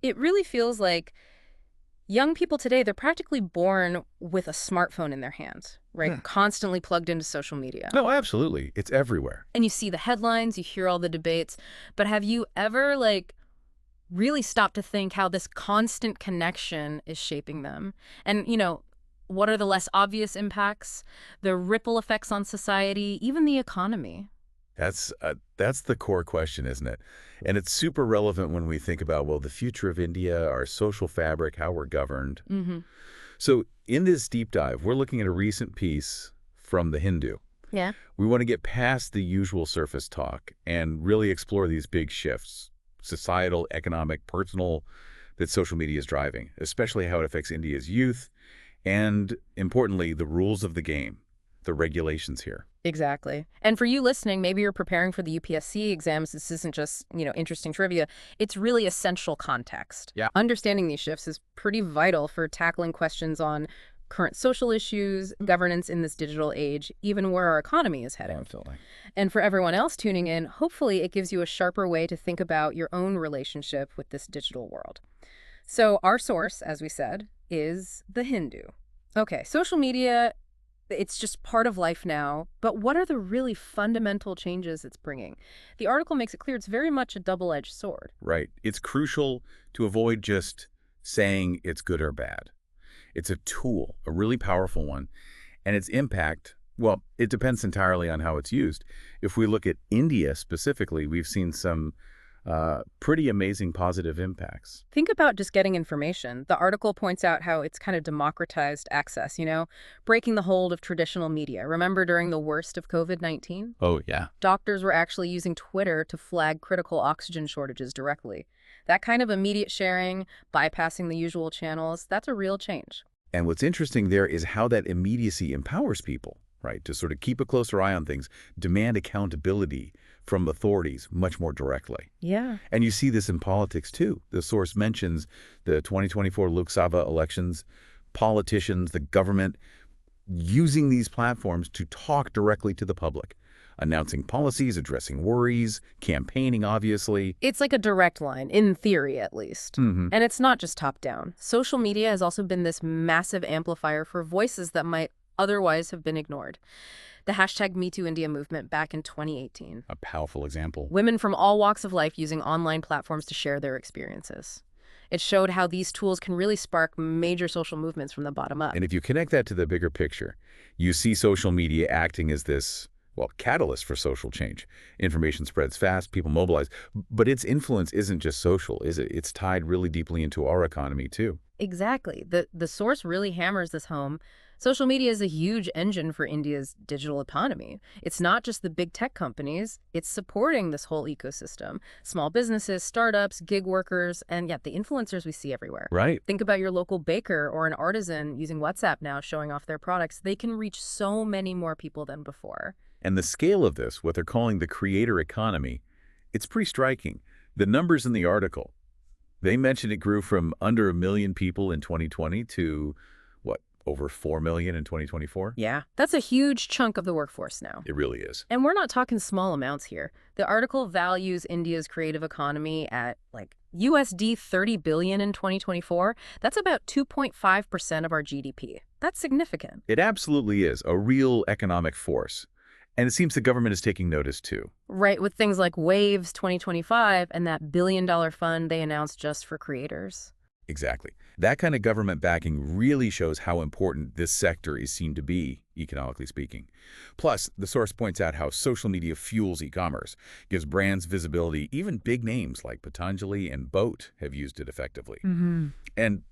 It really feels like young people today, they're practically born with a smartphone in their hands, right? Hmm. Constantly plugged into social media. No, absolutely. It's everywhere. And you see the headlines, you hear all the debates, but have you ever, really stopped to think how this constant connection is shaping them? And, what are the less obvious impacts? The ripple effects on society, even the economy. That's the core question, isn't it? And it's super relevant when we think about, well, the future of India, our social fabric, how we're governed. Mm-hmm. So in this deep dive, we're looking at a recent piece from The Hindu. Yeah. We want to get past the usual surface talk and really explore these big shifts, societal, economic, personal, that social media is driving, especially how it affects India's youth and, importantly, the rules of the game, the regulations here. Exactly. And for you listening, maybe you're preparing for the UPSC exams. This isn't just, interesting trivia. It's really essential context. Yeah. Understanding these shifts is pretty vital for tackling questions on current social issues, governance in this digital age, even where our economy is heading. Absolutely. And for everyone else tuning in, hopefully it gives you a sharper way to think about your own relationship with this digital world. So our source, as we said, is The Hindu. Okay, social media, it's just part of life now, but what are the really fundamental changes it's bringing? The article makes it clear it's very much a double-edged sword. Right. It's crucial to avoid just saying it's good or bad. It's a tool, a really powerful one, and its impact, well, it depends entirely on how it's used. If we look at India specifically, we've seen some pretty amazing positive impacts. Think about just getting information. The article points out how it's kind of democratized access, breaking the hold of traditional media. Remember during the worst of COVID-19? Oh, yeah. Doctors were actually using Twitter to flag critical oxygen shortages directly. That kind of immediate sharing, bypassing the usual channels, that's a real change. And what's interesting there is how that immediacy empowers people, right, to sort of keep a closer eye on things, demand accountability from authorities much more directly. Yeah. And you see this in politics, too. The source mentions the 2024 Lok Sabha elections, politicians, the government, using these platforms to talk directly to the public, announcing policies, addressing worries, campaigning, obviously. It's like a direct line, in theory at least. Mm-hmm. And it's not just top-down. Social media has also been this massive amplifier for voices that might otherwise have been ignored. The hashtag #MeTooIndia movement back in 2018. A powerful example. Women from all walks of life using online platforms to share their experiences. It showed how these tools can really spark major social movements from the bottom up. And if you connect that to the bigger picture, you see social media acting as this, well, catalyst for social change. Information spreads fast, people mobilize, but its influence isn't just social, is it? It's tied really deeply into our economy, too. Exactly. The source really hammers this home. Social media is a huge engine for India's digital economy. It's not just the big tech companies, it's supporting this whole ecosystem. Small businesses, startups, gig workers, and yet the influencers we see everywhere. Right. Think about your local baker or an artisan using WhatsApp now showing off their products. They can reach so many more people than before. And the scale of this, what they're calling the creator economy, it's pretty striking. The numbers in the article, they mentioned it grew from under 1 million people in 2020 to, what, over 4 million in 2024? Yeah, that's a huge chunk of the workforce now. It really is. And we're not talking small amounts here. The article values India's creative economy at USD 30 billion in 2024. That's about 2.5% of our GDP. That's significant. It absolutely is a real economic force. And it seems the government is taking notice, too. Right, with things like Waves 2025 and that billion-dollar fund they announced just for creators. Exactly. That kind of government backing really shows how important this sector is seen to be, economically speaking. Plus, the source points out how social media fuels e-commerce, gives brands visibility. Even big names like Patanjali and Boat have used it effectively. And,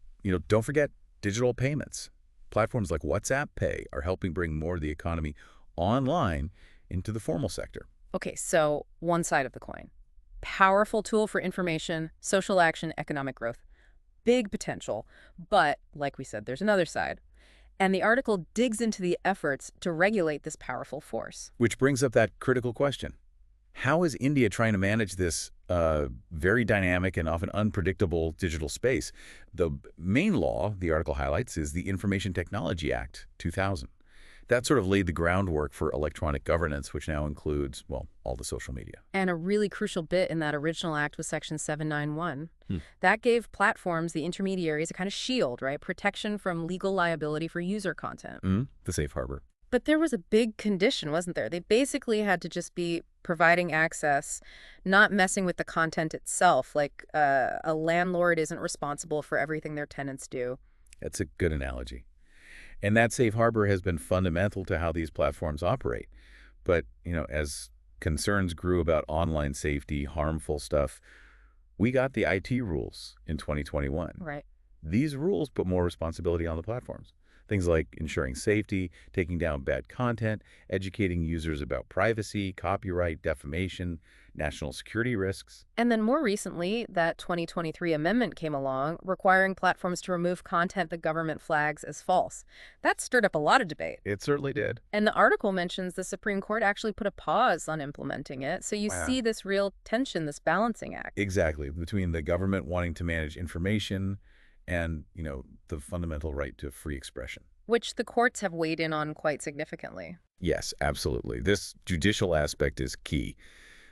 don't forget digital payments. Platforms like WhatsApp Pay are helping bring more of the economy online into the formal sector. Okay, so one side of the coin. Powerful tool for information, social action, economic growth. Big potential. But, like we said, there's another side. And the article digs into the efforts to regulate this powerful force. Which brings up that critical question. How is India trying to manage this very dynamic and often unpredictable digital space? The main law, the article highlights, is the Information Technology Act 2000. That sort of laid the groundwork for electronic governance, which now includes, well, all the social media. And a really crucial bit in that original act was Section 791. Hmm. That gave platforms, the intermediaries, a kind of shield, right? Protection from legal liability for user content. The safe harbor. But there was a big condition, wasn't there? They basically had to just be providing access, not messing with the content itself. Like a landlord isn't responsible for everything their tenants do. That's a good analogy. And that safe harbor has been fundamental to how these platforms operate. But, as concerns grew about online safety, harmful stuff, we got the IT rules in 2021. Right. These rules put more responsibility on the platforms. Things like ensuring safety, taking down bad content, educating users about privacy, copyright, defamation, national security risks. And then more recently, that 2023 amendment came along requiring platforms to remove content the government flags as false. That stirred up a lot of debate. It certainly did. And the article mentions the Supreme Court actually put a pause on implementing it. So you see this real tension, this balancing act. Exactly, between the government wanting to manage information and, the fundamental right to free expression. Which the courts have weighed in on quite significantly. Yes, absolutely. This judicial aspect is key.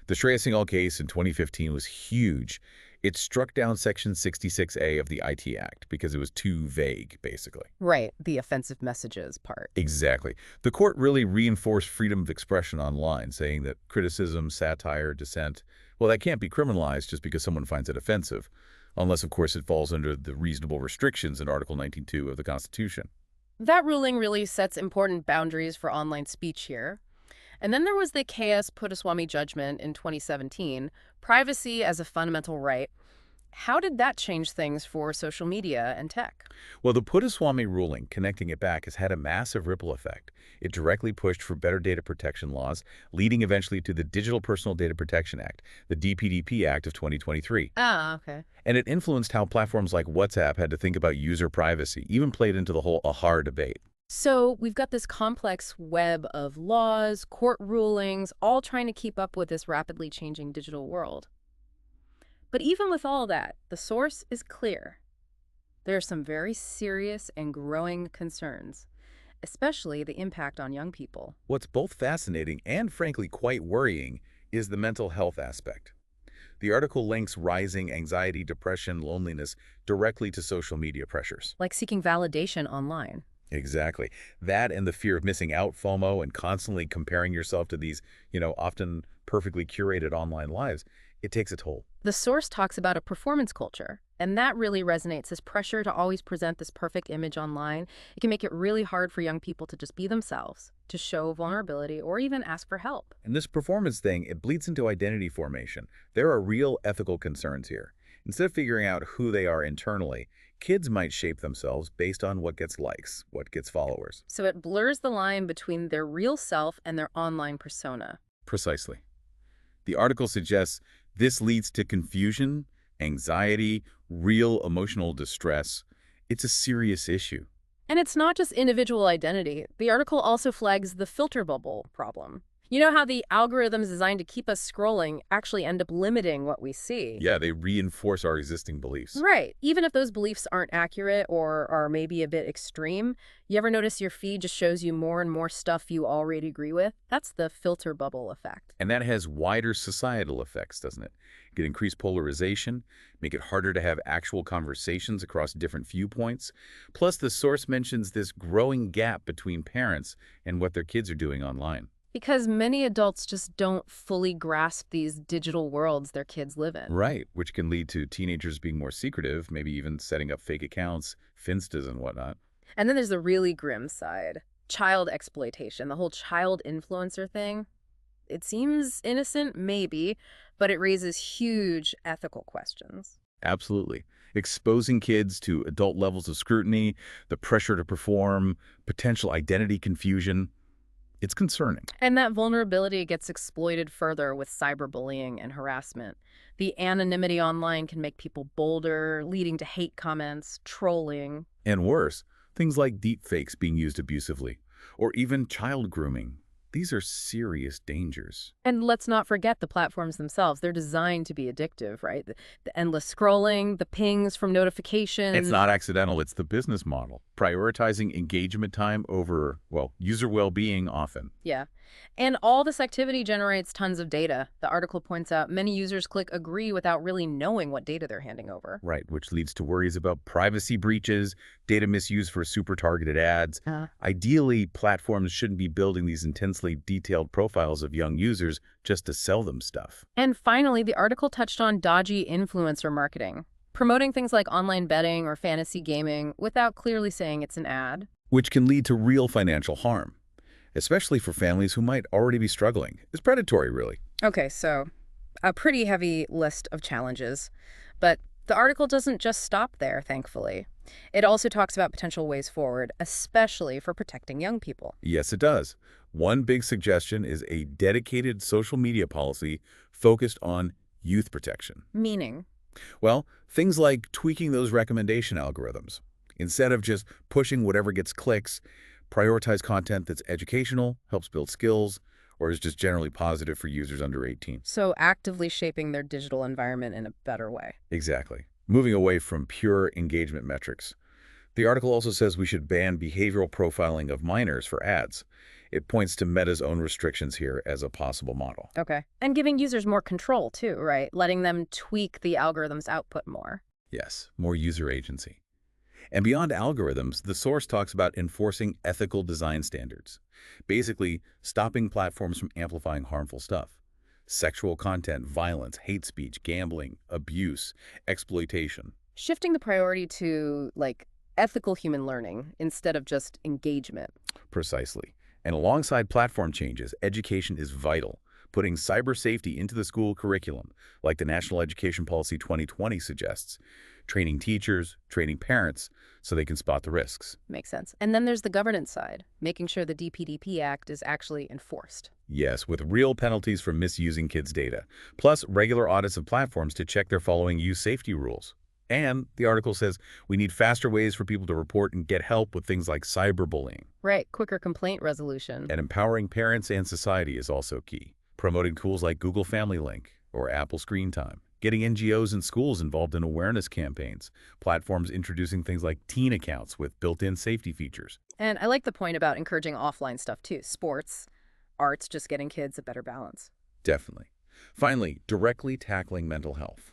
The Shreya Singhal case in 2015 was huge. It struck down Section 66A of the IT Act because it was too vague, basically. Right, the offensive messages part. Exactly. The court really reinforced freedom of expression online, saying that criticism, satire, dissent, well, that can't be criminalized just because someone finds it offensive, unless, of course, it falls under the reasonable restrictions in Article 19(2) of the Constitution. That ruling really sets important boundaries for online speech here. And then there was the K.S. Puttaswamy judgment in 2017, privacy as a fundamental right. How did that change things for social media and tech? Well, the Puttaswamy ruling, connecting it back, has had a massive ripple effect. It directly pushed for better data protection laws, leading eventually to the Digital Personal Data Protection Act, the DPDP Act of 2023. Ah, okay. And it influenced how platforms like WhatsApp had to think about user privacy, even played into the whole AHAR debate. So we've got this complex web of laws, court rulings, all trying to keep up with this rapidly changing digital world. But even with all that, the source is clear. There are some very serious and growing concerns, especially the impact on young people. What's both fascinating and frankly quite worrying is the mental health aspect. The article links rising anxiety, depression, loneliness directly to social media pressures. Like seeking validation online. Exactly. That and the fear of missing out, FOMO, and constantly comparing yourself to these, often perfectly curated online lives, it takes a toll. The source talks about a performance culture, and that really resonates. This pressure to always present this perfect image online, it can make it really hard for young people to just be themselves, to show vulnerability, or even ask for help. And this performance thing, it bleeds into identity formation. There are real ethical concerns here. Instead of figuring out who they are internally, kids might shape themselves based on what gets likes, what gets followers. So it blurs the line between their real self and their online persona. Precisely. The article suggests this leads to confusion, anxiety, real emotional distress. It's a serious issue. And it's not just individual identity. The article also flags the filter bubble problem. You know how the algorithms designed to keep us scrolling actually end up limiting what we see? Yeah, they reinforce our existing beliefs. Right. Even if those beliefs aren't accurate or are maybe a bit extreme, you ever notice your feed just shows you more and more stuff you already agree with? That's the filter bubble effect. And that has wider societal effects, doesn't it? It can increase polarization, make it harder to have actual conversations across different viewpoints. Plus, the source mentions this growing gap between parents and what their kids are doing online. Because many adults just don't fully grasp these digital worlds their kids live in. Right, which can lead to teenagers being more secretive, maybe even setting up fake accounts, Finstas and whatnot. And then there's the really grim side. Child exploitation, the whole child influencer thing. It seems innocent, maybe, but it raises huge ethical questions. Absolutely. Exposing kids to adult levels of scrutiny, the pressure to perform, potential identity confusion. It's concerning. And that vulnerability gets exploited further with cyberbullying and harassment. The anonymity online can make people bolder, leading to hate comments, trolling. And worse, things like deepfakes being used abusively, or even child grooming. these are serious dangers. And let's not forget the platforms themselves. They're designed to be addictive, right? The endless scrolling, the pings from It's notifications. not accidental, it's the business model. Prioritizing engagement time over, well, user well-being often. Yeah. And all this activity generates tons of data. The article points out many users click agree without really knowing what data they're handing over. Right, which leads to worries about privacy breaches, data misuse for super targeted ads. Ideally, platforms shouldn't be building these intensely detailed profiles of young users just to sell them stuff. And finally, the article touched on dodgy influencer marketing, promoting things like online betting or fantasy gaming without clearly saying it's an ad. Which can lead to real financial harm, especially for families who might already be struggling. It's predatory, really. Okay, so a pretty heavy list of challenges. But the article doesn't just stop there, thankfully. It also talks about potential ways forward, especially for protecting young people. Yes, it does. One big suggestion is a dedicated social media policy focused on youth protection. Meaning, Well, things like tweaking those recommendation algorithms. Instead of just pushing whatever gets clicks, prioritize content that's educational, helps build skills, or is just generally positive for users under 18. so actively shaping their digital environment in a better way. Exactly. Moving away from pure engagement metrics. The article also says we should ban behavioral profiling of minors for ads. It points to Meta's own restrictions here as a possible model. Okay. And giving users more control, too, right? Letting them tweak the algorithm's output more. Yes, more user agency. And beyond algorithms, the source talks about enforcing ethical design standards. Basically, stopping platforms from amplifying harmful stuff. Sexual content, violence, hate speech, gambling, abuse, exploitation. Shifting the priority to, like, ethical human learning instead of just engagement. Precisely. And alongside platform changes, education is vital. Putting cyber safety into the school curriculum, like the National Education Policy 2020 suggests. Training teachers, training parents, so they can spot the risks. Makes sense. And then there's the governance side, making sure the DPDP Act is actually enforced. Yes, with real penalties for misusing kids' data, plus regular audits of platforms to check they're following youth safety rules. And the article says we need faster ways for people to report and get help with things like cyberbullying. Right, quicker complaint resolution. And empowering parents and society is also key. Promoting tools like Google Family Link or Apple Screen Time. Getting NGOs and schools involved in awareness campaigns. Platforms introducing things like teen accounts with built-in safety features. And I like the point about encouraging offline stuff, too. Sports, arts, just getting kids a better balance. Definitely. Finally, directly tackling mental health.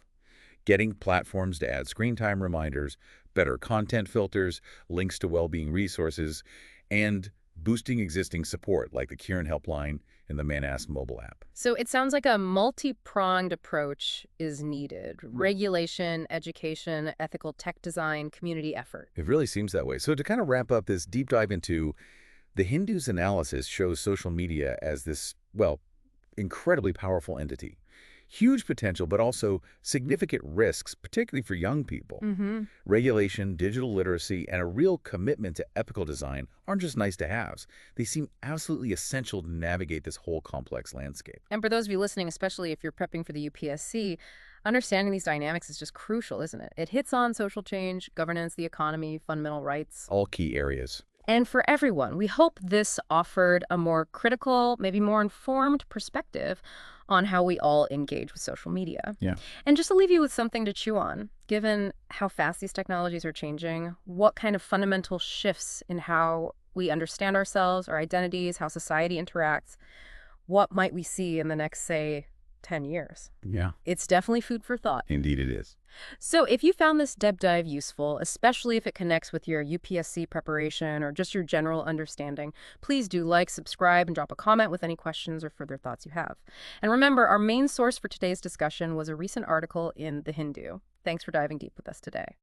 Getting platforms to add screen time reminders, better content filters, links to well-being resources, and boosting existing support like the Kieran Helpline and the Man Ask mobile app. So it sounds like a multi-pronged approach is needed. Regulation, education, ethical tech design, community effort. It really seems that way. So to kind of wrap up this deep dive into the Hindu's analysis shows social media as this, well, incredibly powerful entity. Huge potential, but also significant risks, particularly for young people. Regulation, digital literacy, and a real commitment to ethical design aren't just nice-to-haves. They seem absolutely essential to navigate this whole complex landscape. And for those of you listening, especially if you're prepping for the UPSC, understanding these dynamics is just crucial, isn't it? It hits on social change, governance, the economy, fundamental rights. All key areas. And for everyone, we hope this offered a more critical, maybe more informed perspective on how we all engage with social media. Yeah. And just to leave you with something to chew on, given how fast these technologies are changing, what kind of fundamental shifts in how we understand ourselves, our identities, how society interacts, what might we see in the next, say, 10 years? Yeah. It's definitely food for thought. Indeed it is. So if you found this deep dive useful, especially if it connects with your UPSC preparation or just your general understanding, please do like, subscribe, and drop a comment with any questions or further thoughts you have. And remember, our main source for today's discussion was a recent article in The Hindu. Thanks for diving deep with us today.